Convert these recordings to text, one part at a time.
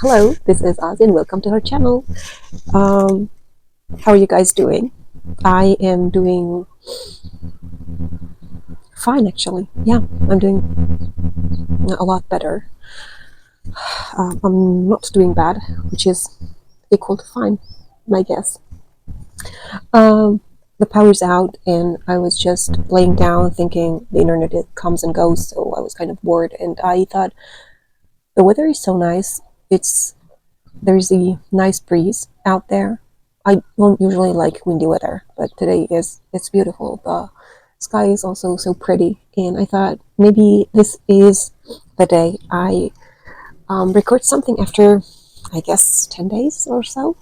Hello, this is Oz and welcome to our channel. Um, how are you guys doing? I am doing fine actually. Yeah, I'm doing a lot better. I'm not doing bad, which is equal to fine, I guess. Um, the power's out and I was just laying down thinking the internet comes and goes, so I was kind of bored and I thought the weather is so nice. There's a nice breeze out there. I don't usually like windy weather, but today it's beautiful. The sky is also so pretty, and I thought maybe this is the day I record something after, I guess, 10 days or so,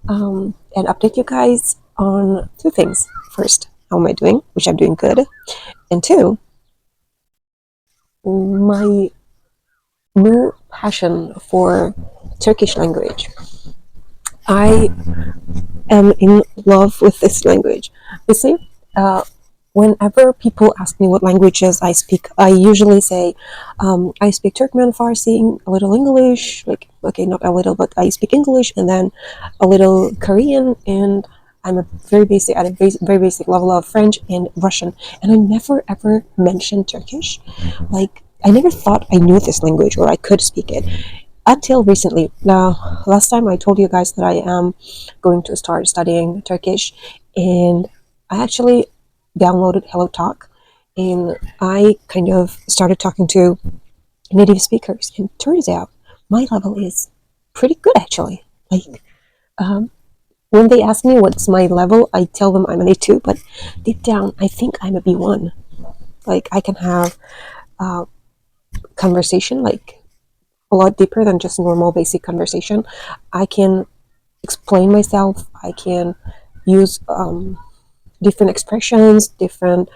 and update you guys on two things. First, how am I doing, which I'm doing good, and two, my new passion for Turkish language. I am in love with this language. You see, uh, whenever people ask me what languages I speak, I usually say I speak Turkmen, Farsi, a little English, like, okay, not a little, but I speak English, and then a little Korean, and I'm a very basic, at a very basic level of French and Russian, and I never ever mentioned Turkish. Like, I never thought I knew this language or I could speak it until recently. Now, last time I told you guys that I am going to start studying Turkish, and I actually downloaded Hello Talk, and I kind of started talking to native speakers, and turns out my level is pretty good actually. Like, um, when they ask me what's my level, I tell them I'm an A2, but deep down, I think I'm a B1. Like, I can have conversation, like, a lot deeper than just normal basic conversation. I can explain myself. I can use different expressions, different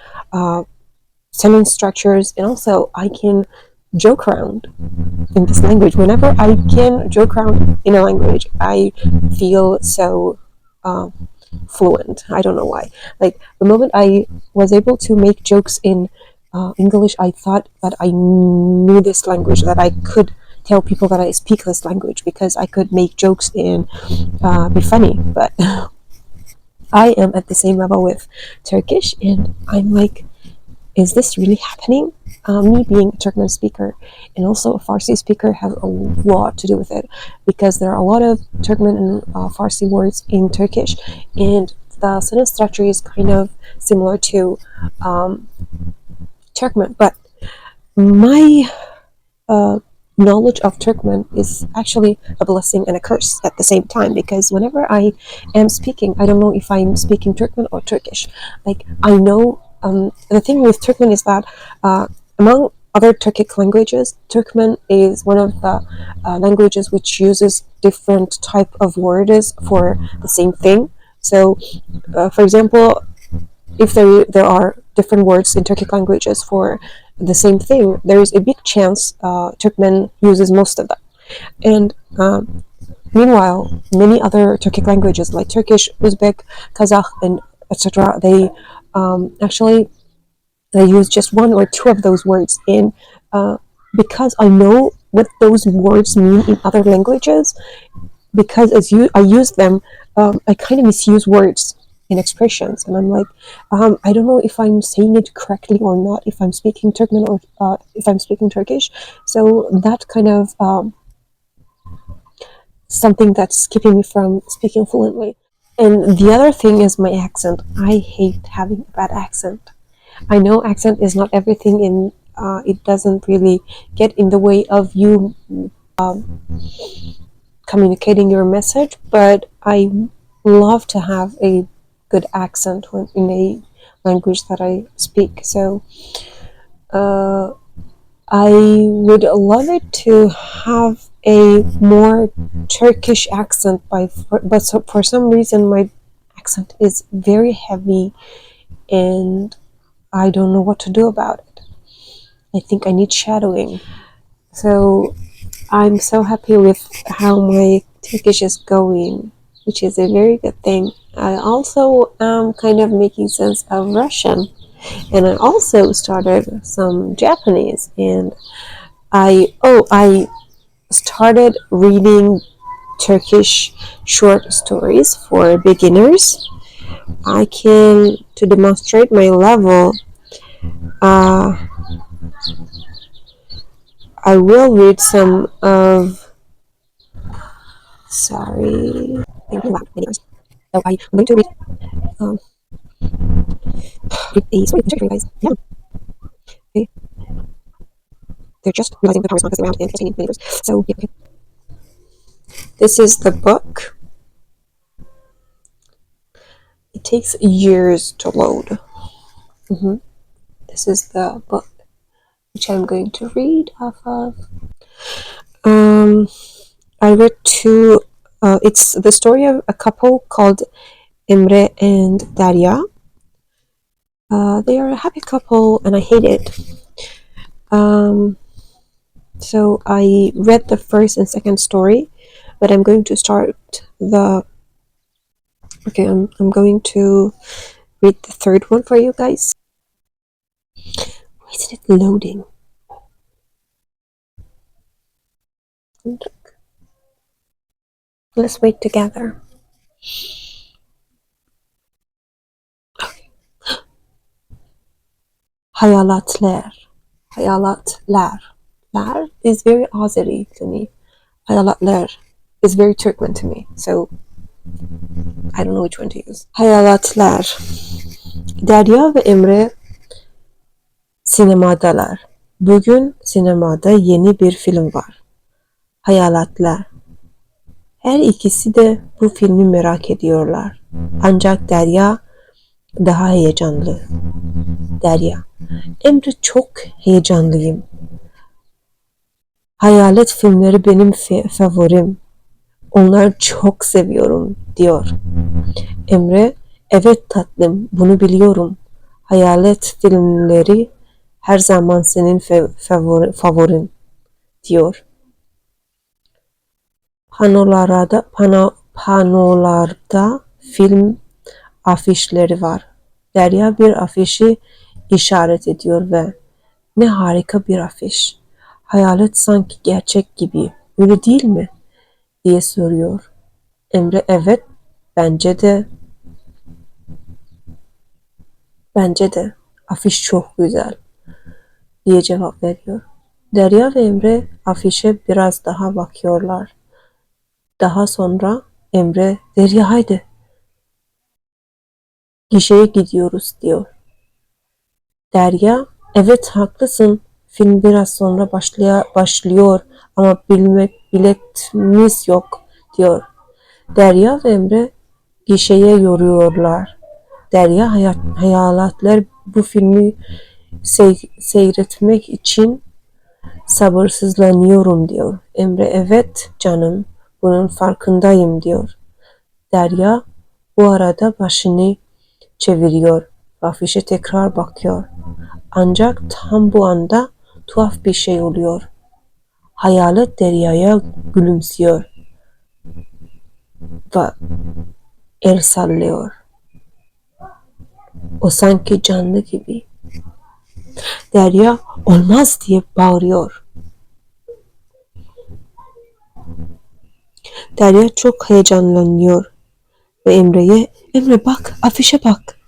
sentence structures, and also I can joke around in this language. Whenever I can joke around in a language, I feel so fluent. I don't know why. Like, the moment I was able to make jokes in English, I thought that I knew this language, that I could tell people that I speak this language because I could make jokes and be funny. But I am at the same level with Turkish, and I'm like, is this really happening? Me being a Turkmen speaker and also a Farsi speaker has a lot to do with it, because there are a lot of Turkmen and Farsi words in Turkish, and the sentence structure is kind of similar to Turkmen. But my knowledge of Turkmen is actually a blessing and a curse at the same time, because whenever I am speaking, I don't know if I'm speaking Turkmen or Turkish. Like, I know the thing with Turkmen is that among other Turkic languages, Turkmen is one of the languages which uses different type of words for the same thing. So, for example, if there are different words in Turkic languages for the same thing, there is a big chance Turkmen uses most of them. And meanwhile, many other Turkic languages like Turkish, Uzbek, Kazakh, and etc., they actually they use just one or two of those words. And because I know what those words mean in other languages, because I use them, I kind of misuse words and expressions, and I'm like, I don't know if I'm saying it correctly or not, if I'm speaking Turkmen or if I'm speaking Turkish. So that kind of something that's keeping me from speaking fluently. And the other thing is my accent. I hate having a bad accent. I know accent is not everything, and it doesn't really get in the way of you communicating your message, but I love to have a good accent when in a language that I speak. So I would love it to have a more Turkish accent, but so for some reason my accent is very heavy, and I don't know what to do about it. I think I need shadowing. So I'm so happy with how my Turkish is going, which is a very good thing. I also am kind of making sense of Russian, and I also started some Japanese, and I started reading Turkish short stories for beginners. To demonstrate my level, uh, I will read some of, sorry, videos. So I'm going to um, read a story for you guys. Yeah, okay. They're just realizing the power response around and 15 meters. So, yeah, okay. This is the book. It takes years to load. This is the book which I'm going to read off of. Um, I read two. It's the story of a couple called Emre and Derya. They are a happy couple, and I hate it. So I read the first and second story, but I'm going to start the. Okay, I'm going to read the third one for you guys. Why isn't it loading? Let's wait together. Hayalatlar. Hayalatlar. Lar is very Azeri to me. Hayalatlar is very Turkmen to me. So I don't know which one to use. Hayalatlar. Derya ve Emre sinemadalar. Bugün sinemada yeni bir film var. Hayalatlar. Her ikisi de bu filmi merak ediyorlar. Ancak Derya daha heyecanlı. Derya. Emre çok heyecanlıyım. Hayalet filmleri benim favorim. Onları çok seviyorum diyor. Emre, evet tatlım, bunu biliyorum. Hayalet filmleri her zaman senin favorin diyor. Panolarda film afişleri var. Derya bir afişi işaret ediyor ve ne harika bir afiş. Hayalet sanki gerçek gibi. Öyle değil mi? Diye soruyor. Emre evet bence de afiş çok güzel diye cevap veriyor. Derya ve Emre afişe biraz daha bakıyorlar. Daha sonra Emre, Derya haydi gişeye gidiyoruz diyor. Derya, evet haklısın. Film biraz sonra başlıyor ama biletimiz yok diyor. Derya ve Emre gişeye yoruyorlar. Derya hayaletler bu filmi seyretmek için sabırsızlanıyorum diyor. Emre evet canım bunun farkındayım diyor. Derya bu arada başını çeviriyor. Afişe tekrar bakıyor. Ancak tam bu anda tuhaf bir şey oluyor. Hayalet Derya'ya gülümsüyor ve el sallıyor. O sanki canlı gibi. Derya olmaz diye bağırıyor. Derya çok heyecanlanıyor ve Emre'ye Emre bak afişe bak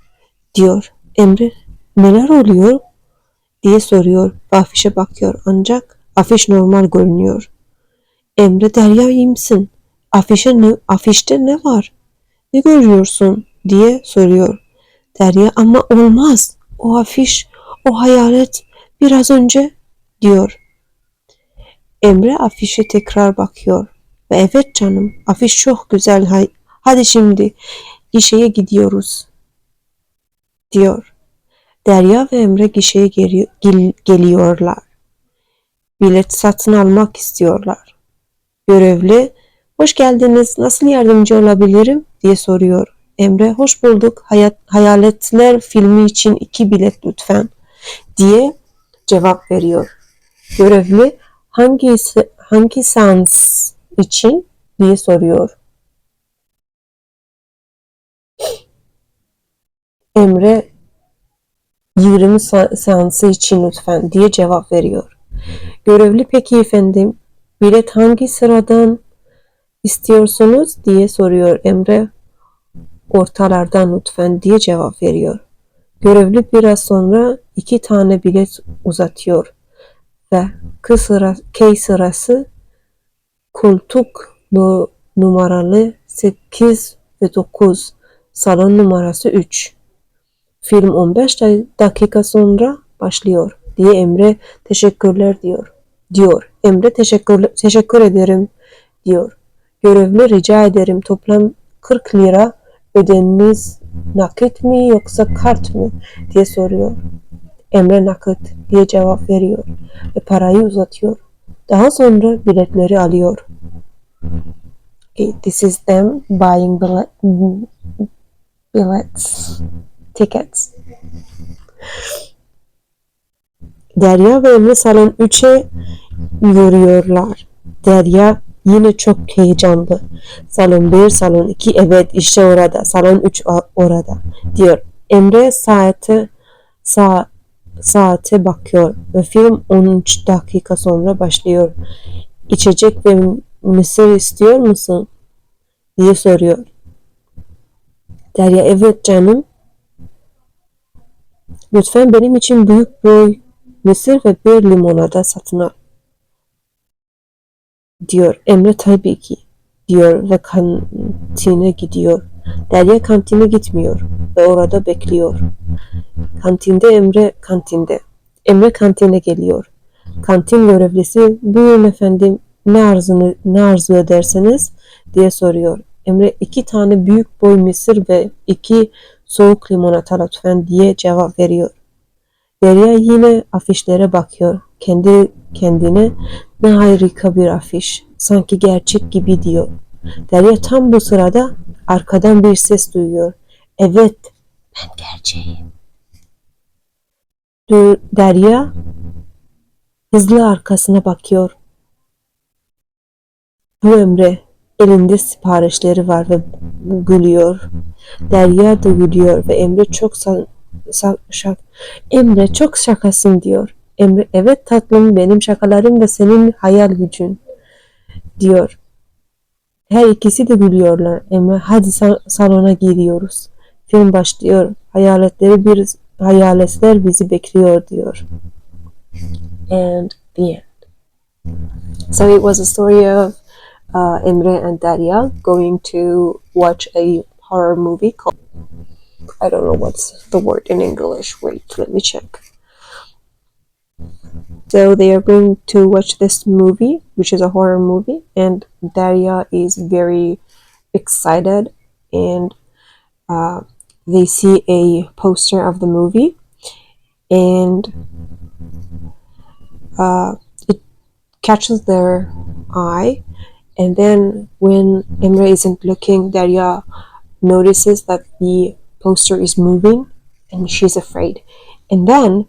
diyor. Emre neler oluyor diye soruyor ve afişe bakıyor ancak afiş normal görünüyor. Emre Derya iyi misin? Afişte ne var? Ne görüyorsun diye soruyor. Derya ama olmaz. O afiş, o hayalet biraz önce diyor. Emre afişe tekrar bakıyor. Ve evet canım afiş çok güzel. Hadi şimdi gişeye gidiyoruz diyor. Derya ve Emre gişeye geliyorlar. Bilet satın almak istiyorlar. Görevli, hoş geldiniz, nasıl yardımcı olabilirim diye soruyor. Emre, hoş bulduk, hayaletler filmi için 2 bilet lütfen diye cevap veriyor. Görevli, hangi seans için diye soruyor. Emre, 20 seansı için lütfen diye cevap veriyor. Görevli, peki efendim Bilet hangi sıradan istiyorsunuz diye soruyor Emre. Ortalardan lütfen diye cevap veriyor. Görevli biraz sonra 2 tane bilet uzatıyor ve K sırası koltuk numaralı 8 ve 9, salon numarası 3. Film 15 dakika sonra başlıyor diye Emre teşekkürler diyor. Emre teşekkür ederim diyor. Görevli rica ederim toplam 40 lira ödeniniz nakit mi yoksa kart mı diye soruyor. Emre nakit diye cevap veriyor ve parayı uzatıyor. Daha sonra biletleri alıyor. Okay, this is them buying tickets. Derya ve Emre salon 3'e yürüyorlar. Derya yine çok heyecanlı. Salon 1, salon 2, evet işte orada. Salon 3 orada diyor. Emre saate bakıyor ve film 13 dakika sonra başlıyor. İçecek ve mısır istiyor musun diye soruyor. Derya evet canım. Lütfen benim için büyük boy mısır ve bir limonata satın al diyor. Emre tabii ki diyor ve kantine gidiyor. Derya kantine gitmiyor ve orada bekliyor. Emre kantine geliyor. Kantin görevlisi buyurun efendim ne arzu ederseniz diye soruyor. Emre 2 tane büyük boy mısır ve 2 soğuk limonata lütfen diye cevap veriyor. Derya yine afişlere bakıyor. Kendi kendine ne harika bir afiş. Sanki gerçek gibi diyor. Derya tam bu sırada arkadan bir ses duyuyor. Evet, ben gerçeğim. Derya hızlı arkasına bakıyor. Bu Emre. Elinde siparişleri var ve gülüyor. Derya da gülüyor ve Emre çok şakasın diyor. Emre evet tatlım benim şakalarım da senin hayal gücün diyor. Her ikisi de gülüyorlar. Emre hadi salona giriyoruz. Film başlıyor. Hayaletler bizi bekliyor diyor. And the end. So it was a story of Emre and Daria going to watch a horror movie called, I don't know what's the word in English. Wait, let me check. So they are going to watch this movie, which is a horror movie, and Daria is very excited, and they see a poster of the movie, and it catches their eye. And then when Emre isn't looking, Daria notices that the poster is moving and she's afraid. And then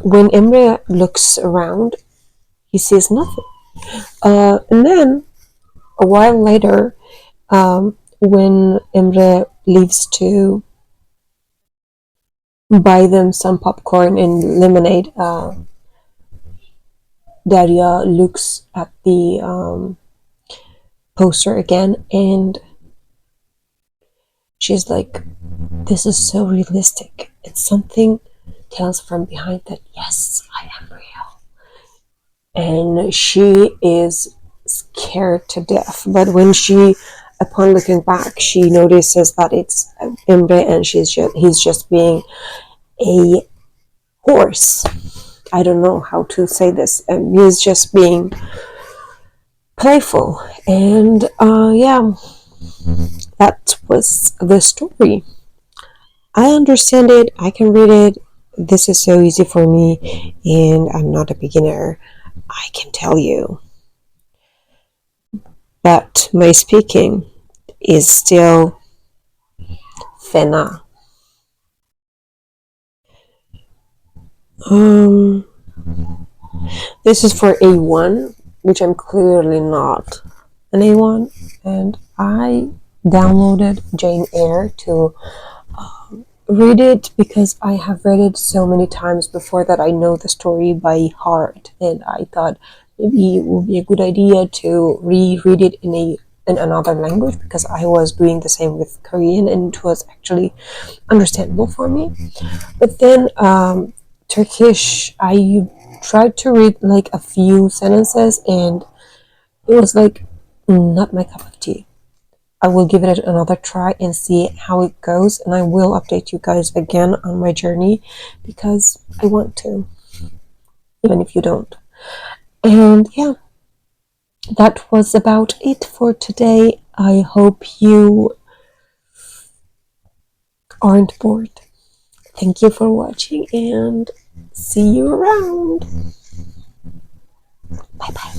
when Emre looks around, he sees nothing. And then a while later, when Emre leaves to buy them some popcorn and lemonade, Daria looks at the poster again and she's like, this is so realistic. It's something tells from behind that, yes, I am real. And she is scared to death. But when upon looking back, she notices that it's Emre and he's just being a horse. I don't know how to say this. He's just being playful. And yeah, that was the story. I understand it. I can read it. This is so easy for me, and I'm not a beginner, I can tell you. But my speaking is still fena. This is for A1, which I'm clearly not an A1, and I downloaded Jane Eyre to read it because I have read it so many times before that I know the story by heart, and I thought maybe it would be a good idea to reread it in another language, because I was doing the same with Korean and it was actually understandable for me. But then Turkish, I tried to read like a few sentences and it was like not my cup of tea. I will give it another try and see how it goes, and I will update you guys again on my journey because I want to, even if you don't. And yeah, that was about it for today. I hope you aren't bored. Thank you for watching and see you around. Bye bye.